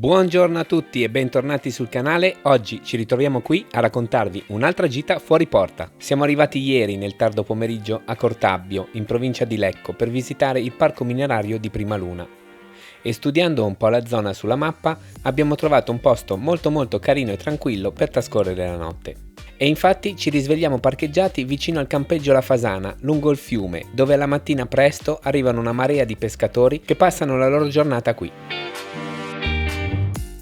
Buongiorno a tutti e bentornati sul canale. Oggi ci ritroviamo qui a raccontarvi un'altra gita fuori porta. Siamo arrivati ieri nel tardo pomeriggio a Cortabbio, in provincia di Lecco, per visitare il parco minerario di Primaluna. E studiando un po' la zona sulla mappa abbiamo trovato un posto molto carino e tranquillo per trascorrere la notte. E infatti ci risvegliamo parcheggiati vicino al campeggio La Fasana, lungo il fiume, dove alla mattina presto arrivano una marea di pescatori che passano la loro giornata qui.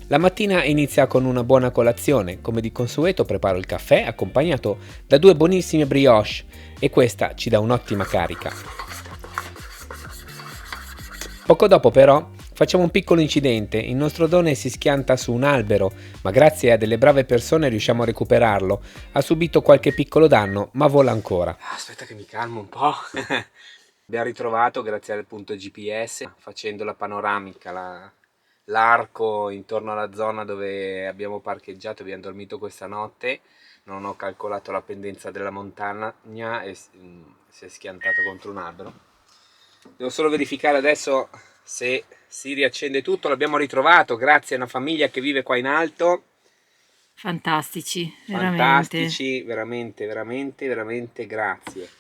La mattina inizia con una buona colazione, come di consueto preparo il caffè accompagnato da due buonissime brioche e questa ci dà un'ottima carica. Poco dopo però facciamo un piccolo incidente, il nostro drone si schianta su un albero, ma grazie a delle brave persone riusciamo a recuperarlo. Ha subito qualche piccolo danno, ma vola ancora. Aspetta che mi calmo un po'. Abbiamo ritrovato grazie al punto GPS, facendo la panoramica, l'arco intorno alla zona dove abbiamo parcheggiato, abbiamo dormito questa notte. Non ho calcolato la pendenza della montagna e si è schiantato contro un albero. Devo solo verificare adesso se si riaccende tutto. L'abbiamo ritrovato grazie a una famiglia che vive qua in alto. Fantastici, Fantastici, veramente grazie.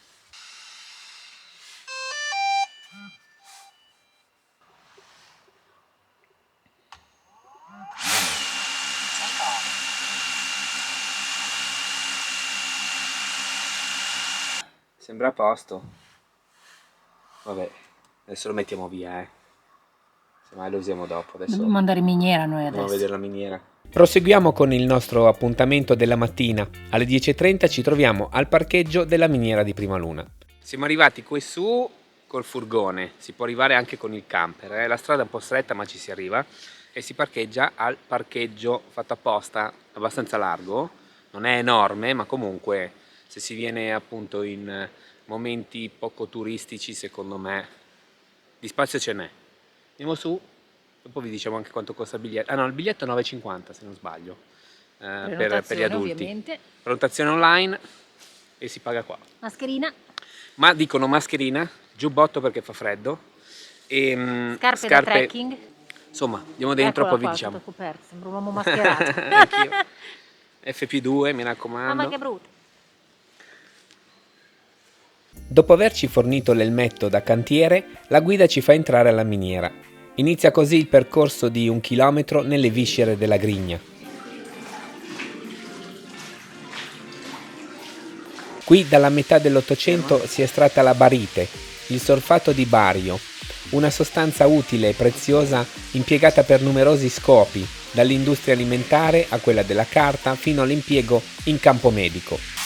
Sembra a posto. Vabbè, adesso lo mettiamo via, semmai lo usiamo dopo. Adesso Dobbiamo andare in miniera noi andiamo a adesso. vedere la miniera. Proseguiamo con il nostro appuntamento della mattina. Alle 10:30 ci troviamo al parcheggio della miniera di Primaluna. Siamo arrivati qui su col furgone, si può arrivare anche con il camper. La strada è un po' stretta ma ci si arriva e si parcheggia al parcheggio fatto apposta, abbastanza largo. Non è enorme, ma comunque se si viene appunto in momenti poco turistici, secondo me di spazio ce n'è. Andiamo su, dopo vi diciamo anche quanto costa il biglietto. Ah no, il biglietto è 9,50 se non sbaglio, per gli adulti. Ovviamente. Prenotazione online e si paga qua. Mascherina. Ma dicono mascherina, giubbotto perché fa freddo e Scarpe da trekking. Insomma, andiamo dentro. Eccola poi vi qua, diciamo. tutto coperto, sembra un uomo mascherato. Anch'io. FP2, mi raccomando. Mamma che brutto. Dopo averci fornito l'elmetto da cantiere, la guida ci fa entrare alla miniera. Inizia così il percorso di 1 chilometro nelle viscere della grigna. Qui dalla metà dell'Ottocento si è estratta la barite, il solfato di bario, una sostanza utile e preziosa impiegata per numerosi scopi, dall'industria alimentare a quella della carta fino all'impiego in campo medico.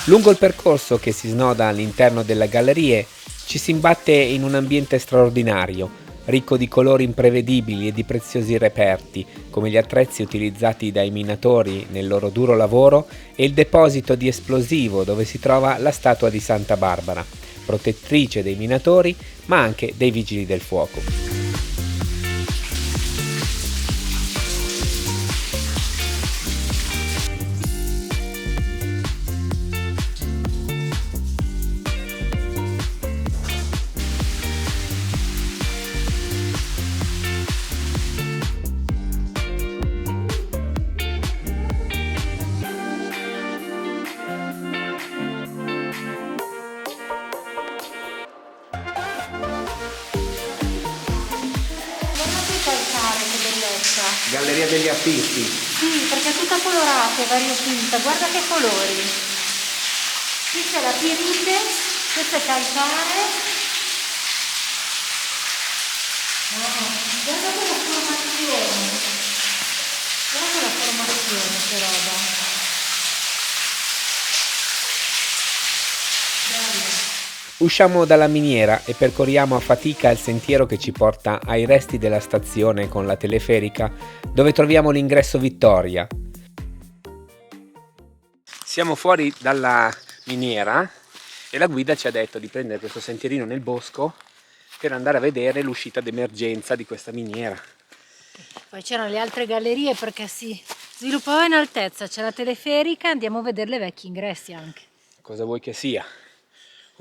Lungo il percorso che si snoda all'interno delle gallerie ci si imbatte in un ambiente straordinario, ricco di colori imprevedibili e di preziosi reperti, come gli attrezzi utilizzati dai minatori nel loro duro lavoro e il deposito di esplosivo dove si trova la statua di Santa Barbara, protettrice dei minatori ma anche dei vigili del fuoco. Che bellezza. Galleria degli Appisti. Sì, perché è tutta colorata, variopinta, guarda che colori. Qui c'è la pirite, questo è calcare. Guarda che la formazione. Guarda la formazione, che roba. Bello. Usciamo dalla miniera e percorriamo a fatica il sentiero che ci porta ai resti della stazione con la teleferica, dove troviamo l'ingresso Vittoria. Siamo fuori dalla miniera e la guida ci ha detto di prendere questo sentierino nel bosco per andare a vedere l'uscita d'emergenza di questa miniera. Poi c'erano le altre gallerie perché si sviluppava in altezza, c'è la teleferica, andiamo a vedere le vecchi ingressi anche. Cosa vuoi che sia?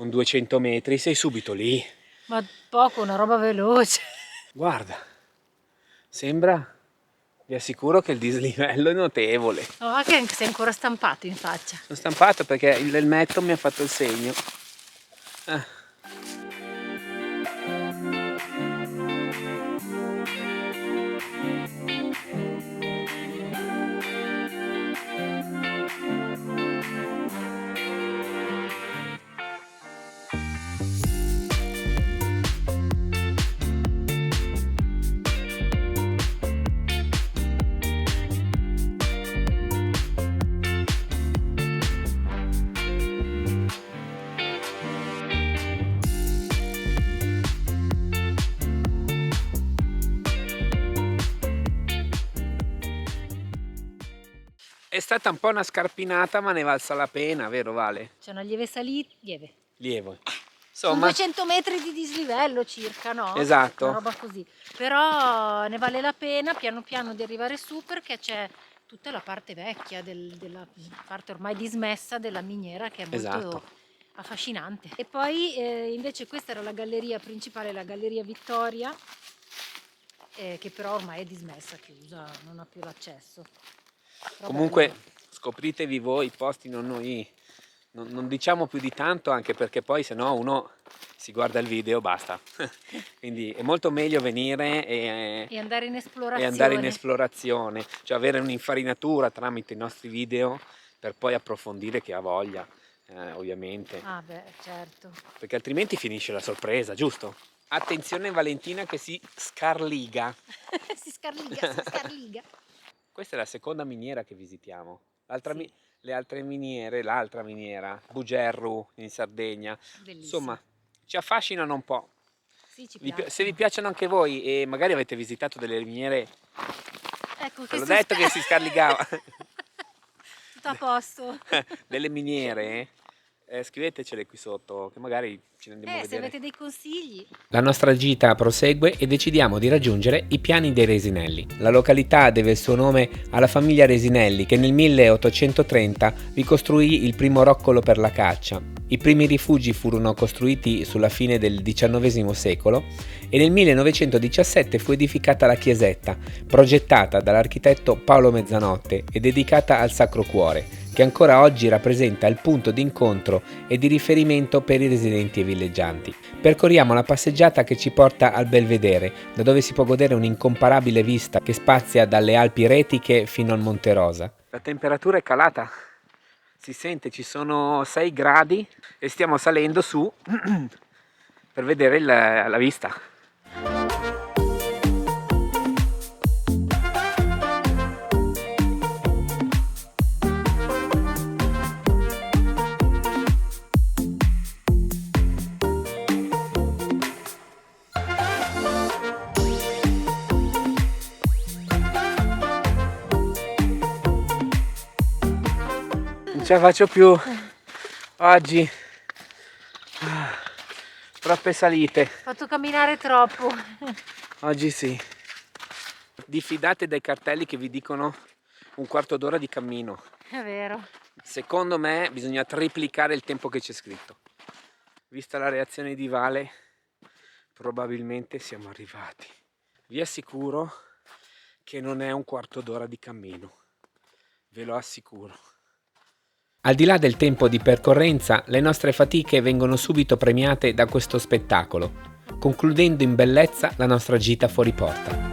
con 200 metri, sei subito lì. Ma poco, una roba veloce. Guarda, sembra, vi assicuro che il dislivello è notevole. Ma che sei ancora stampato in faccia. Sono stampato perché il metro mi ha fatto il segno. Ah. È stata un po' una scarpinata, ma ne valsa la pena, vero Vale? C'è una lieve salita, Lievo. Sono Insomma, 200 metri di dislivello circa, no? esatto. Una roba così. Però ne vale la pena piano piano di arrivare su, perché c'è tutta la parte vecchia, della parte ormai dismessa della miniera, che è molto Esatto. affascinante. E poi invece questa era la galleria principale, la Galleria Vittoria, che però ormai è dismessa, chiusa, non ha più l'accesso. Però Comunque bello. scopritevi voi i posti, non diciamo più di tanto, anche perché poi se no uno si guarda il video, basta. Quindi è molto meglio venire E andare in e esplorazione. andare in esplorazione, cioè avere un'infarinatura tramite i nostri video per poi approfondire chi ha voglia, ovviamente, Ah beh, certo. perché altrimenti finisce la sorpresa, giusto? Attenzione Valentina che si scarliga. Si scarliga. Questa è la seconda miniera che visitiamo. Sì. Le altre miniere, l'altra miniera, Bugerru in Sardegna, Bellissimo. insomma, ci affascinano un po'. Sì, ci Se piace. vi piacciono anche voi e magari avete visitato delle miniere, Ecco ve l'ho detto che si scarligava, Tutto a posto. delle miniere, scrivetecele qui sotto, che magari ci andiamo a Se vedere. avete dei consigli. La nostra gita prosegue e decidiamo di raggiungere i piani dei Resinelli. La località deve il suo nome alla famiglia Resinelli che nel 1830 vi costruì il primo roccolo per la caccia. I primi rifugi furono costruiti sulla fine del XIX secolo e nel 1917 fu edificata la chiesetta, progettata dall'architetto Paolo Mezzanotte e dedicata al Sacro Cuore, che ancora oggi rappresenta il punto d'incontro e di riferimento per i residenti e villeggianti. Percorriamo la passeggiata che ci porta al Belvedere, da dove si può godere un'incomparabile vista che spazia dalle Alpi Retiche fino al Monte Rosa. La temperatura è calata, si sente, ci sono 6 gradi e stiamo salendo su per vedere la vista. Non ce la faccio più oggi, troppe salite, Ho fatto camminare troppo. oggi sì. Diffidate dai cartelli che vi dicono un quarto d'ora di cammino. È vero. Secondo me bisogna triplicare il tempo che c'è scritto. Vista la reazione di Vale, probabilmente siamo arrivati. Vi assicuro che non è un quarto d'ora di cammino, ve lo assicuro. Al di là del tempo di percorrenza, le nostre fatiche vengono subito premiate da questo spettacolo, concludendo in bellezza la nostra gita fuori porta.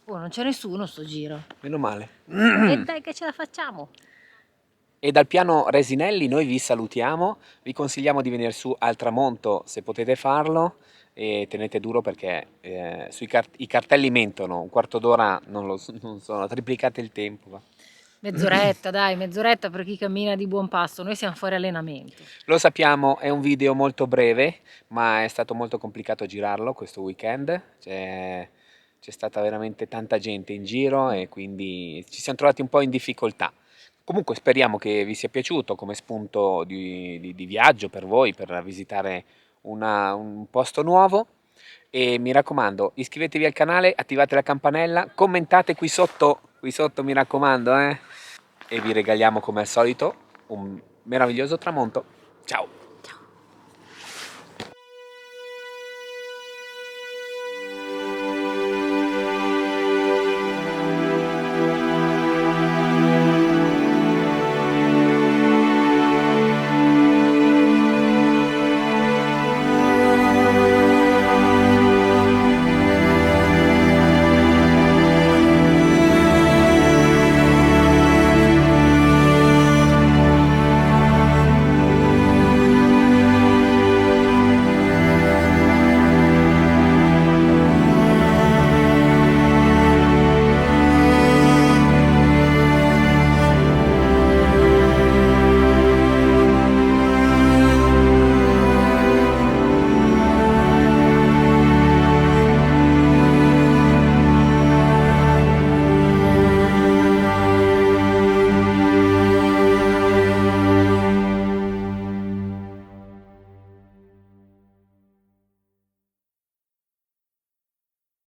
Oh, non c'è nessuno sto giro. Meno male. E dai che ce la facciamo. E dal piano Resinelli noi vi salutiamo, vi consigliamo di venire su al tramonto se potete farlo, e tenete duro perché i cartelli mentono, un quarto d'ora non sono, triplicate il tempo. Va. Mezz'oretta, dai, mezz'oretta per chi cammina di buon passo. Noi siamo fuori allenamento. Lo sappiamo, è un video molto breve, ma è stato molto complicato girarlo questo weekend. C'è stata veramente tanta gente in giro e quindi ci siamo trovati un po' in difficoltà. Comunque speriamo che vi sia piaciuto come spunto di viaggio per voi, per visitare un posto nuovo. E mi raccomando, iscrivetevi al canale, attivate la campanella, commentate qui sotto mi raccomando, eh? E vi regaliamo come al solito un meraviglioso tramonto. Ciao!